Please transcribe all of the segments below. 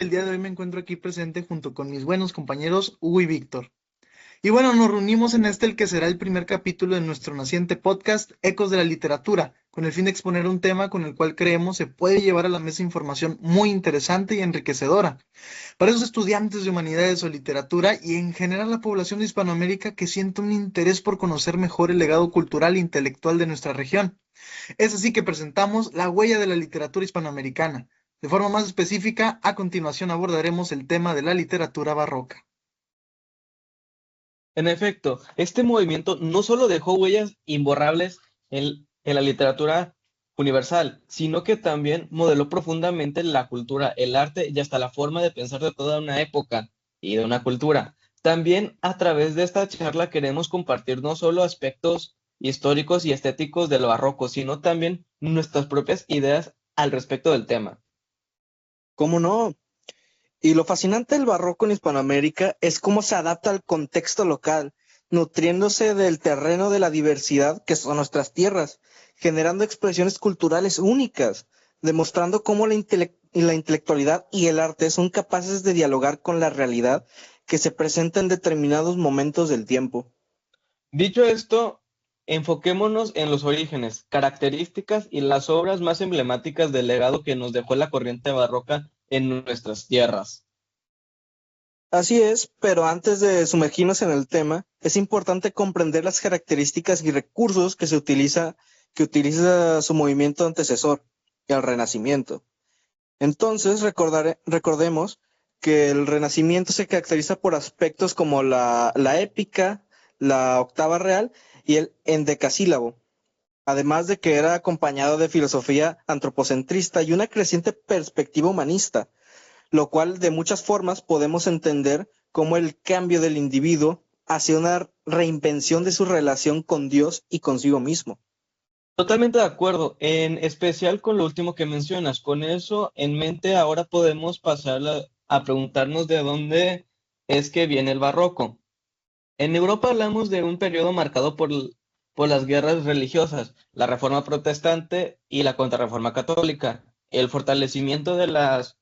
el día de hoy me encuentro aquí presente junto con mis buenos compañeros Hugo y Víctor. Y bueno, nos reunimos en el que será el primer capítulo de nuestro naciente podcast Ecos de la Literatura, con el fin de exponer un tema con el cual creemos se puede llevar a la mesa información muy interesante y enriquecedora para esos estudiantes de humanidades o literatura y en general la población de Hispanoamérica que siente un interés por conocer mejor el legado cultural e intelectual de nuestra región. Es así que presentamos la huella de la literatura hispanoamericana. De forma más específica, a continuación abordaremos el tema de la literatura barroca. En efecto, este movimiento no solo dejó huellas imborrables en la literatura universal, sino que también modeló profundamente la cultura, el arte y hasta la forma de pensar de toda una época y de una cultura. También a través de esta charla queremos compartir no solo aspectos históricos y estéticos de lo barroco, sino también nuestras propias ideas al respecto del tema. ¿Cómo no? Y lo fascinante del barroco en Hispanoamérica es cómo se adapta al contexto local, nutriéndose del terreno de la diversidad que son nuestras tierras, generando expresiones culturales únicas, demostrando cómo la intelectualidad y el arte son capaces de dialogar con la realidad que se presenta en determinados momentos del tiempo. Dicho esto, enfoquémonos en los orígenes, características y las obras más emblemáticas del legado que nos dejó la corriente barroca en nuestras tierras. Así es, pero antes de sumergirnos en el tema, es importante comprender las características y recursos que utiliza su movimiento antecesor, el Renacimiento. Entonces, recordemos que el Renacimiento se caracteriza por aspectos como la épica, la octava real y el endecasílabo, además de que era acompañado de filosofía antropocentrista y una creciente perspectiva humanista, lo cual de muchas formas podemos entender como el cambio del individuo hacia una reinvención de su relación con Dios y consigo mismo. Totalmente de acuerdo, en especial con lo último que mencionas. Con eso en mente, ahora podemos pasar a preguntarnos de dónde es que viene el barroco. En Europa hablamos de un periodo marcado por las guerras religiosas, la Reforma Protestante y la Contrarreforma Católica, el fortalecimiento de las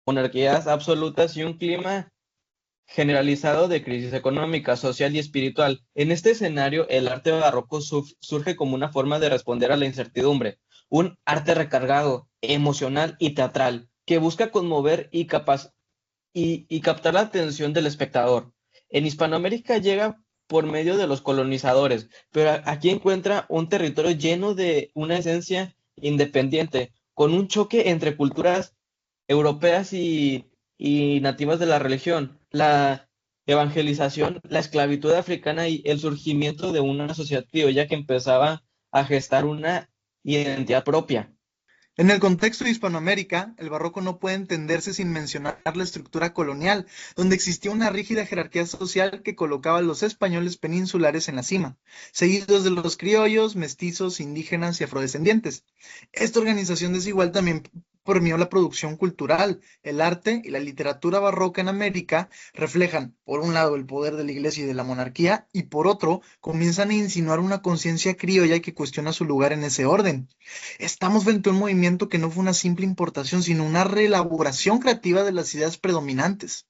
monarquías absolutas y un clima generalizado de crisis económica, social y espiritual. En este escenario, el arte barroco surge como una forma de responder a la incertidumbre, un arte recargado, emocional y teatral, que busca conmover y captar la atención del espectador. En Hispanoamérica llega por medio de los colonizadores, pero aquí encuentra un territorio lleno de una esencia independiente, con un choque entre culturas europeas y nativas de la religión, la evangelización, la esclavitud africana y el surgimiento de una sociedad criolla que empezaba a gestar una identidad propia. En el contexto de Hispanoamérica, el barroco no puede entenderse sin mencionar la estructura colonial, donde existía una rígida jerarquía social que colocaba a los españoles peninsulares en la cima, seguidos de los criollos, mestizos, indígenas y afrodescendientes. Esta organización desigual también permeó la producción cultural. El arte y la literatura barroca en América reflejan, por un lado, el poder de la iglesia y de la monarquía, y por otro, comienzan a insinuar una conciencia criolla que cuestiona su lugar en ese orden. Estamos frente a un movimiento que no fue una simple importación, sino una reelaboración creativa de las ideas predominantes.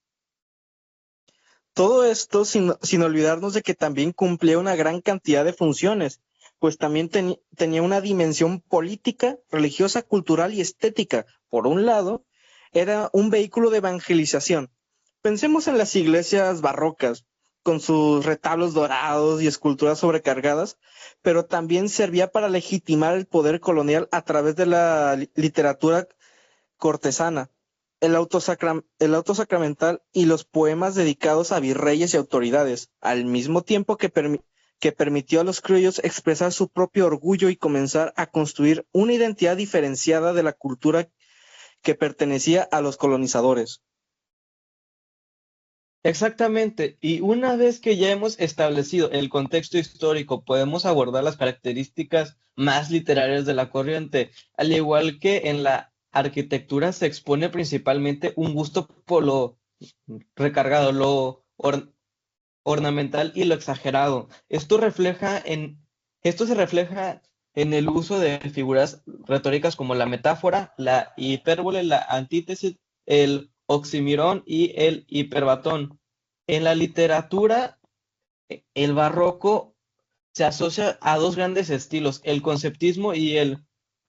Todo esto sin olvidarnos de que también cumplía una gran cantidad de funciones, pues también tenía una dimensión política, religiosa, cultural y estética. Por un lado, era un vehículo de evangelización. Pensemos en las iglesias barrocas, con sus retablos dorados y esculturas sobrecargadas, pero también servía para legitimar el poder colonial a través de la literatura cortesana, el auto sacramental y los poemas dedicados a virreyes y autoridades, al mismo tiempo que permitió a los criollos expresar su propio orgullo y comenzar a construir una identidad diferenciada de la cultura que pertenecía a los colonizadores. Exactamente, y una vez que ya hemos establecido el contexto histórico, podemos abordar las características más literarias de la corriente. Al igual que en la arquitectura se expone principalmente un gusto por lo recargado, ornamental y lo exagerado. Esto se refleja en el uso de figuras retóricas como la metáfora, la hipérbole, la antítesis, oxímoron y el hiperbatón. En la literatura, el barroco se asocia a dos grandes estilos, el conceptismo y el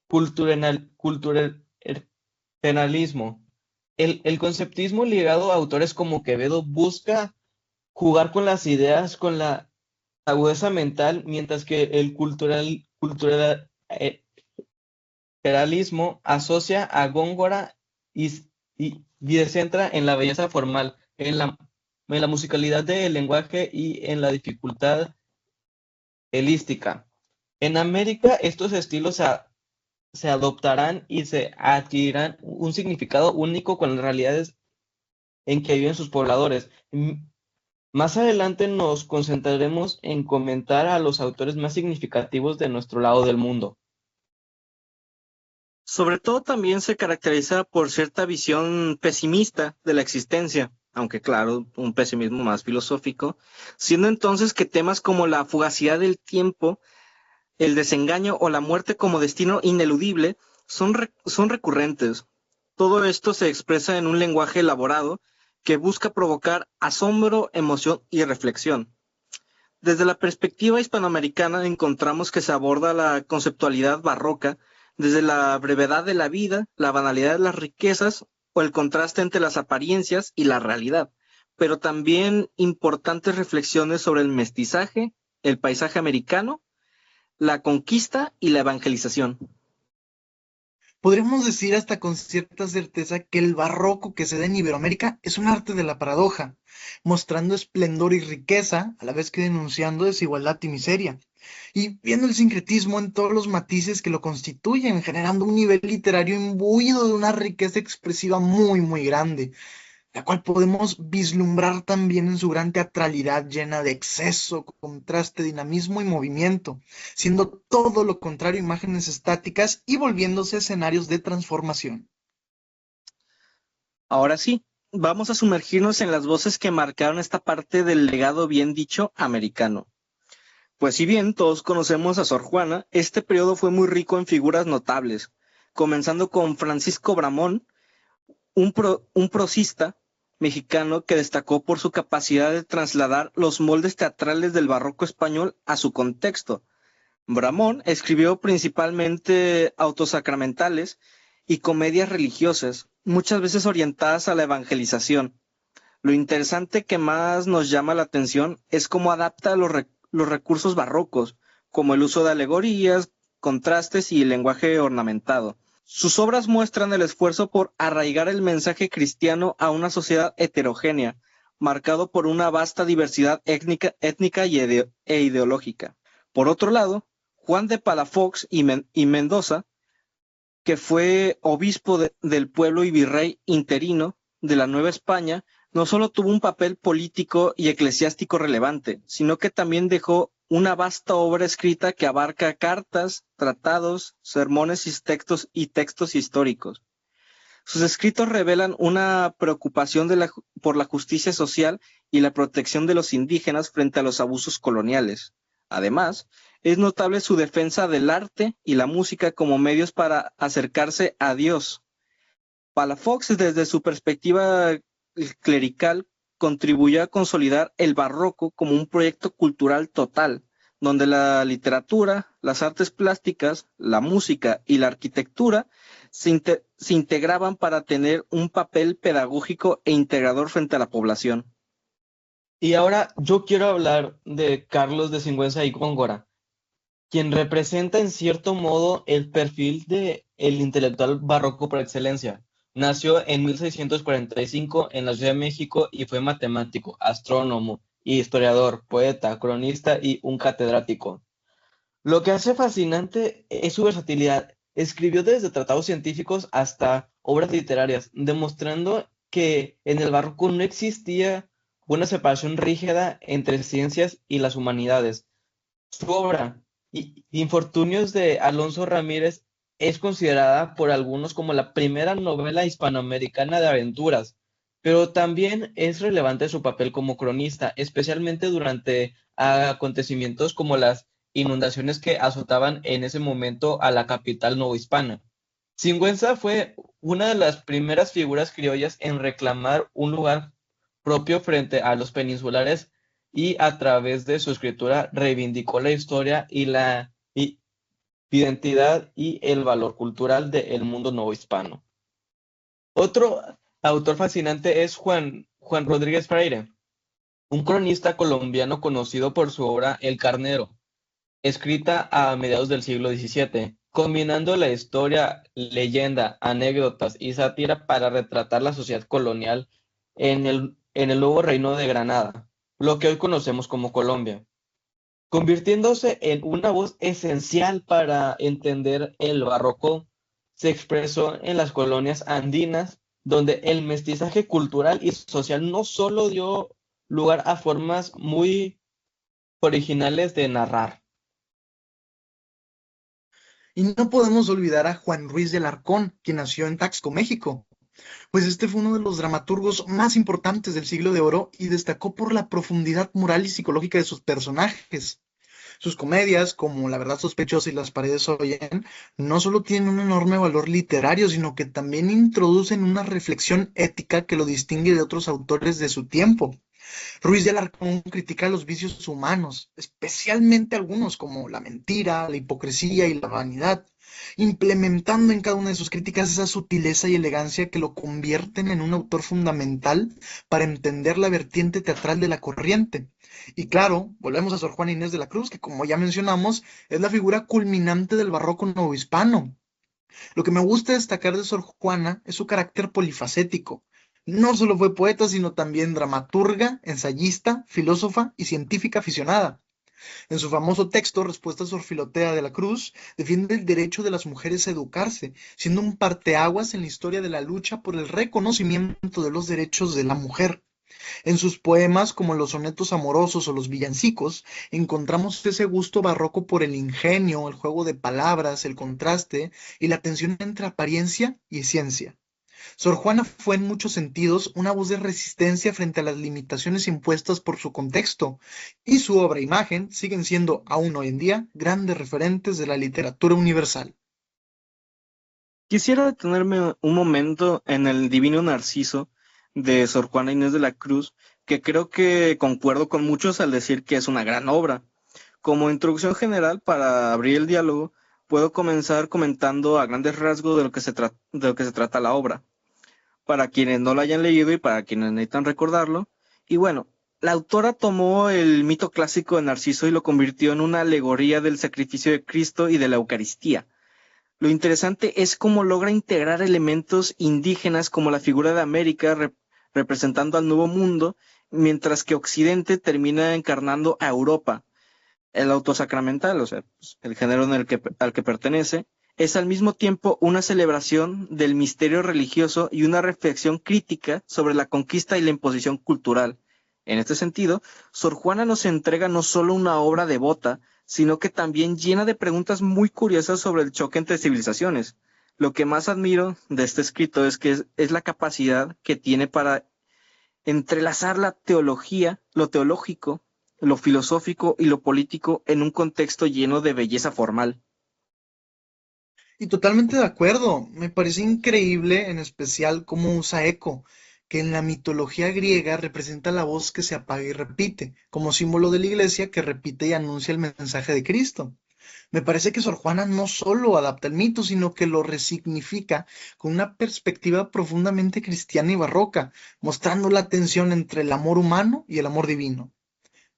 culturalismo. El conceptismo ligado a autores como Quevedo busca jugar con las ideas, con la agudeza mental, mientras que el culturalismo asocia a Góngora y se centra en la belleza formal, en la musicalidad del lenguaje y en la dificultad helística. En América, estos estilos se adoptarán y se adquirirán un significado único con las realidades en que viven sus pobladores. Más adelante nos concentraremos en comentar a los autores más significativos de nuestro lado del mundo. Sobre todo también se caracteriza por cierta visión pesimista de la existencia, aunque claro, un pesimismo más filosófico, siendo entonces que temas como la fugacidad del tiempo, el desengaño o la muerte como destino ineludible son recurrentes. Todo esto se expresa en un lenguaje elaborado que busca provocar asombro, emoción y reflexión. Desde la perspectiva hispanoamericana encontramos que se aborda la conceptualidad barroca desde la brevedad de la vida, la banalidad de las riquezas o el contraste entre las apariencias y la realidad, pero también importantes reflexiones sobre el mestizaje, el paisaje americano, la conquista y la evangelización. Podríamos decir hasta con cierta certeza que el barroco que se da en Iberoamérica es un arte de la paradoja, mostrando esplendor y riqueza, a la vez que denunciando desigualdad y miseria, y viendo el sincretismo en todos los matices que lo constituyen, generando un nivel literario imbuido de una riqueza expresiva muy, muy grande, la cual podemos vislumbrar también en su gran teatralidad llena de exceso, contraste, dinamismo y movimiento, siendo todo lo contrario imágenes estáticas y volviéndose escenarios de transformación. Ahora sí, vamos a sumergirnos en las voces que marcaron esta parte del legado bien dicho americano. Pues si bien todos conocemos a Sor Juana, este periodo fue muy rico en figuras notables, comenzando con Francisco Bramón, un prosista mexicano que destacó por su capacidad de trasladar los moldes teatrales del barroco español a su contexto. Bramón escribió principalmente autosacramentales y comedias religiosas, muchas veces orientadas a la evangelización. Lo interesante que más nos llama la atención es cómo adapta los recursos barrocos, como el uso de alegorías, contrastes y el lenguaje ornamentado. Sus obras muestran el esfuerzo por arraigar el mensaje cristiano a una sociedad heterogénea, marcado por una vasta diversidad étnica e ideológica. Por otro lado, Juan de Palafox y Mendoza, que fue obispo del pueblo y virrey interino de la Nueva España, no solo tuvo un papel político y eclesiástico relevante, sino que también dejó una vasta obra escrita que abarca cartas, tratados, sermones y textos históricos. Sus escritos revelan una preocupación por la justicia social y la protección de los indígenas frente a los abusos coloniales. Además, es notable su defensa del arte y la música como medios para acercarse a Dios. Palafox, desde su perspectiva clerical, contribuyó a consolidar el barroco como un proyecto cultural total, donde la literatura, las artes plásticas, la música y la arquitectura se integraban para tener un papel pedagógico e integrador frente a la población. Y ahora yo quiero hablar de Carlos de Sigüenza y Góngora, quien representa en cierto modo el perfil de el intelectual barroco por excelencia. Nació en 1645 en la Ciudad de México y fue matemático, astrónomo, historiador, poeta, cronista y un catedrático. Lo que hace fascinante es su versatilidad. Escribió desde tratados científicos hasta obras literarias, demostrando que en el barroco no existía una separación rígida entre ciencias y las humanidades. Su obra, Infortunios de Alonso Ramírez, es considerada por algunos como la primera novela hispanoamericana de aventuras, pero también es relevante su papel como cronista, especialmente durante acontecimientos como las inundaciones que azotaban en ese momento a la capital novohispana. Sigüenza fue una de las primeras figuras criollas en reclamar un lugar propio frente a los peninsulares y a través de su escritura reivindicó la historia y la identidad y el valor cultural del mundo novohispano. Otro autor fascinante es Juan Rodríguez Freire, un cronista colombiano conocido por su obra El Carnero, escrita a mediados del siglo XVII, combinando la historia, leyenda, anécdotas y sátira para retratar la sociedad colonial en el nuevo reino de Granada, lo que hoy conocemos como Colombia, convirtiéndose en una voz esencial para entender el barroco. Se expresó en las colonias andinas, donde el mestizaje cultural y social no solo dio lugar a formas muy originales de narrar. Y no podemos olvidar a Juan Ruiz de Alarcón, quien nació en Taxco, México, pues este fue uno de los dramaturgos más importantes del Siglo de Oro y destacó por la profundidad moral y psicológica de sus personajes. Sus comedias, como La verdad sospechosa y Las paredes oyen, no solo tienen un enorme valor literario, sino que también introducen una reflexión ética que lo distingue de otros autores de su tiempo. Ruiz de Alarcón critica los vicios humanos, especialmente algunos como la mentira, la hipocresía y la vanidad, implementando en cada una de sus críticas esa sutileza y elegancia que lo convierten en un autor fundamental para entender la vertiente teatral de la corriente. Y claro, volvemos a Sor Juana Inés de la Cruz, que como ya mencionamos, es la figura culminante del barroco novohispano. Lo que me gusta destacar de Sor Juana es su carácter polifacético. No solo fue poeta, sino también dramaturga, ensayista, filósofa y científica aficionada. En su famoso texto, Respuesta a Sor Filotea de la Cruz, defiende el derecho de las mujeres a educarse, siendo un parteaguas en la historia de la lucha por el reconocimiento de los derechos de la mujer. En sus poemas, como los sonetos amorosos o los villancicos, encontramos ese gusto barroco por el ingenio, el juego de palabras, el contraste y la tensión entre apariencia y ciencia. Sor Juana fue en muchos sentidos una voz de resistencia frente a las limitaciones impuestas por su contexto, y su obra e imagen siguen siendo, aún hoy en día, grandes referentes de la literatura universal. Quisiera detenerme un momento en el Divino Narciso de Sor Juana Inés de la Cruz, que creo que concuerdo con muchos al decir que es una gran obra. Como introducción general para abrir el diálogo, puedo comenzar comentando a grandes rasgos de lo que se trata la obra, para quienes no la hayan leído y para quienes necesitan recordarlo. Y bueno, la autora tomó el mito clásico de Narciso y lo convirtió en una alegoría del sacrificio de Cristo y de la Eucaristía. Lo interesante es cómo logra integrar elementos indígenas como la figura de América representando al Nuevo Mundo, mientras que Occidente termina encarnando a Europa. El autosacramental, o sea, pues, el género al que pertenece, es al mismo tiempo una celebración del misterio religioso y una reflexión crítica sobre la conquista y la imposición cultural. En este sentido, Sor Juana nos entrega no solo una obra devota, sino que también llena de preguntas muy curiosas sobre el choque entre civilizaciones. Lo que más admiro de este escrito es que es la capacidad que tiene para entrelazar la teología, lo teológico, lo filosófico y lo político en un contexto lleno de belleza formal. Y totalmente de acuerdo, me parece increíble en especial cómo usa eco, que en la mitología griega representa la voz que se apaga y repite, como símbolo de la iglesia que repite y anuncia el mensaje de Cristo. Me parece que Sor Juana no solo adapta el mito, sino que lo resignifica con una perspectiva profundamente cristiana y barroca, mostrando la tensión entre el amor humano y el amor divino.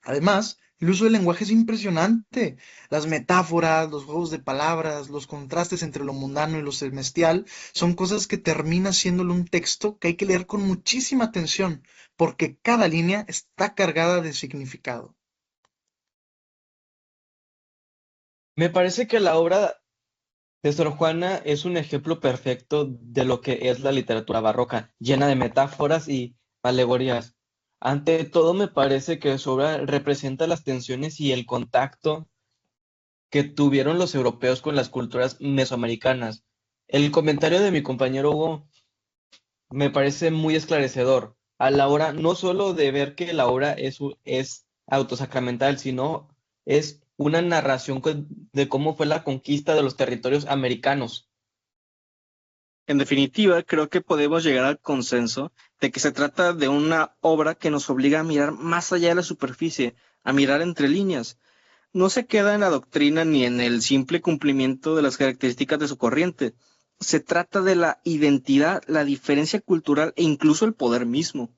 Además, el uso del lenguaje es impresionante. Las metáforas, los juegos de palabras, los contrastes entre lo mundano y lo celestial son cosas que termina siéndolo un texto que hay que leer con muchísima atención, porque cada línea está cargada de significado. Me parece que la obra de Sor Juana es un ejemplo perfecto de lo que es la literatura barroca, llena de metáforas y alegorías. Ante todo, me parece que su obra representa las tensiones y el contacto que tuvieron los europeos con las culturas mesoamericanas. El comentario de mi compañero Hugo me parece muy esclarecedor a la hora no solo de ver que la obra es autosacramental, sino es una narración de cómo fue la conquista de los territorios americanos. En definitiva, creo que podemos llegar al consenso de que se trata de una obra que nos obliga a mirar más allá de la superficie, a mirar entre líneas. No se queda en la doctrina ni en el simple cumplimiento de las características de su corriente. Se trata de la identidad, la diferencia cultural e incluso el poder mismo.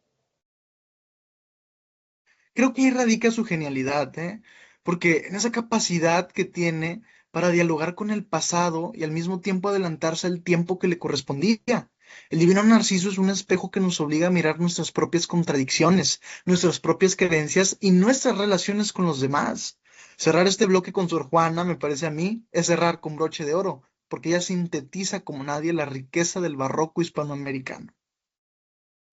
Creo que ahí radica su genialidad, ¿eh? Porque en esa capacidad que tiene para dialogar con el pasado y al mismo tiempo adelantarse al tiempo que le correspondía. El divino Narciso es un espejo que nos obliga a mirar nuestras propias contradicciones, nuestras propias creencias y nuestras relaciones con los demás. Cerrar este bloque con Sor Juana, me parece a mí, es cerrar con broche de oro, porque ella sintetiza como nadie la riqueza del barroco hispanoamericano.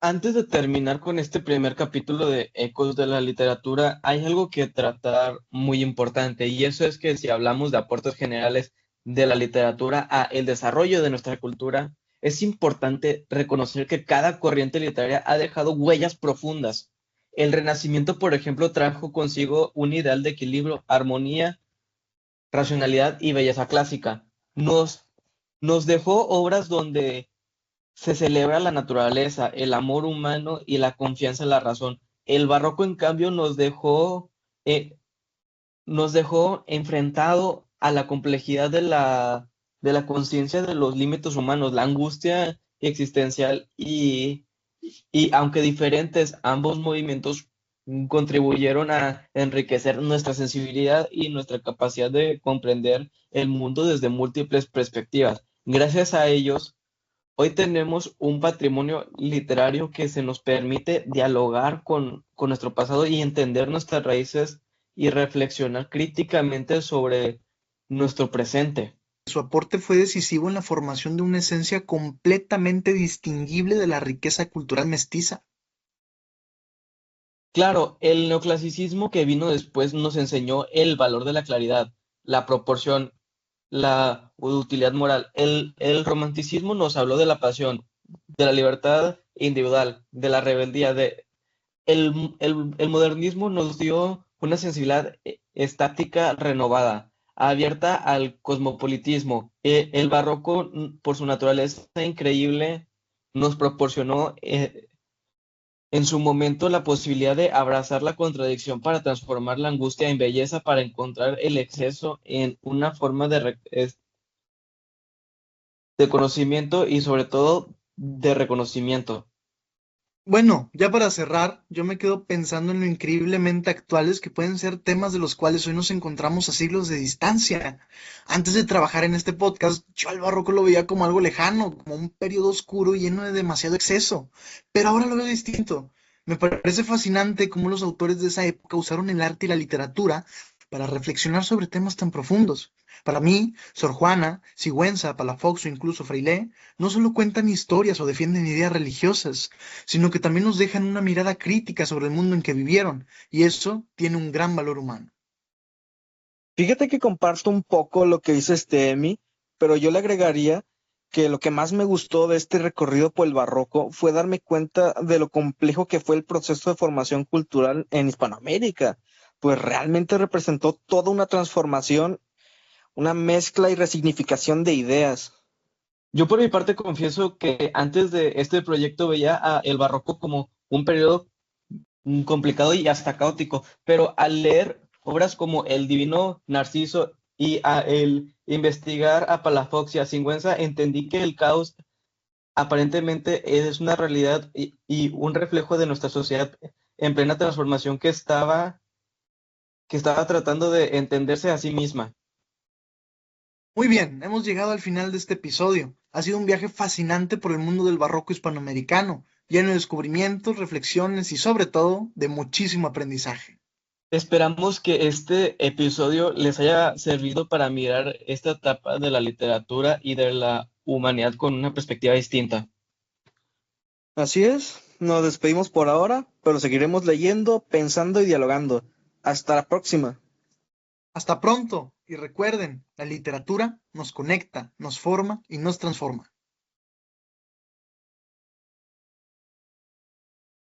Antes de terminar con este primer capítulo de Ecos de la Literatura, hay algo que tratar muy importante, y eso es que si hablamos de aportes generales de la literatura a el desarrollo de nuestra cultura, es importante reconocer que cada corriente literaria ha dejado huellas profundas. El Renacimiento, por ejemplo, trajo consigo un ideal de equilibrio, armonía, racionalidad y belleza clásica. Nos dejó obras donde se celebra la naturaleza, el amor humano y la confianza en la razón. El barroco, en cambio, eh, nos dejó enfrentado a la complejidad de la conciencia de los límites humanos, la angustia existencial y aunque diferentes, ambos movimientos contribuyeron a enriquecer nuestra sensibilidad y nuestra capacidad de comprender el mundo desde múltiples perspectivas. Gracias a ellos, hoy tenemos un patrimonio literario que se nos permite dialogar con nuestro pasado y entender nuestras raíces y reflexionar críticamente sobre nuestro presente. Su aporte fue decisivo en la formación de una esencia completamente distinguible de la riqueza cultural mestiza. Claro, el neoclasicismo que vino después nos enseñó el valor de la claridad, la proporción, la utilidad moral. El romanticismo nos habló de la pasión, de la libertad individual, de la rebeldía, el modernismo nos dio una sensibilidad estática renovada, abierta al cosmopolitismo. El barroco, por su naturaleza increíble, nos proporcionó en su momento la posibilidad de abrazar la contradicción para transformar la angustia en belleza, para encontrar el exceso en una forma de conocimiento y sobre todo de reconocimiento. Bueno, ya para cerrar, yo me quedo pensando en lo increíblemente actuales que pueden ser temas de los cuales hoy nos encontramos a siglos de distancia. Antes de trabajar en este podcast, yo al barroco lo veía como algo lejano, como un periodo oscuro y lleno de demasiado exceso, pero ahora lo veo distinto. Me parece fascinante cómo los autores de esa época usaron el arte y la literatura para reflexionar sobre temas tan profundos. Para mí, Sor Juana, Sigüenza, Palafox o incluso Frailé no solo cuentan historias o defienden ideas religiosas, sino que también nos dejan una mirada crítica sobre el mundo en que vivieron, y eso tiene un gran valor humano. Fíjate que comparto un poco lo que dice Emi, pero yo le agregaría que lo que más me gustó de este recorrido por el barroco fue darme cuenta de lo complejo que fue el proceso de formación cultural en Hispanoamérica, pues realmente representó toda una transformación, una mezcla y resignificación de ideas. Yo por mi parte confieso que antes de este proyecto veía a el barroco como un periodo complicado y hasta caótico, pero al leer obras como El Divino Narciso y a el investigar a Palafox y a Sigüenza, entendí que el caos aparentemente es una realidad y un reflejo de nuestra sociedad en plena transformación que estaba tratando de entenderse a sí misma. Muy bien, hemos llegado al final de este episodio. Ha sido un viaje fascinante por el mundo del barroco hispanoamericano, lleno de descubrimientos, reflexiones y sobre todo de muchísimo aprendizaje. Esperamos que este episodio les haya servido para mirar esta etapa de la literatura y de la humanidad con una perspectiva distinta. Así es, nos despedimos por ahora, pero seguiremos leyendo, pensando y dialogando. Hasta la próxima. Hasta pronto y recuerden, la literatura nos conecta, nos forma y nos transforma.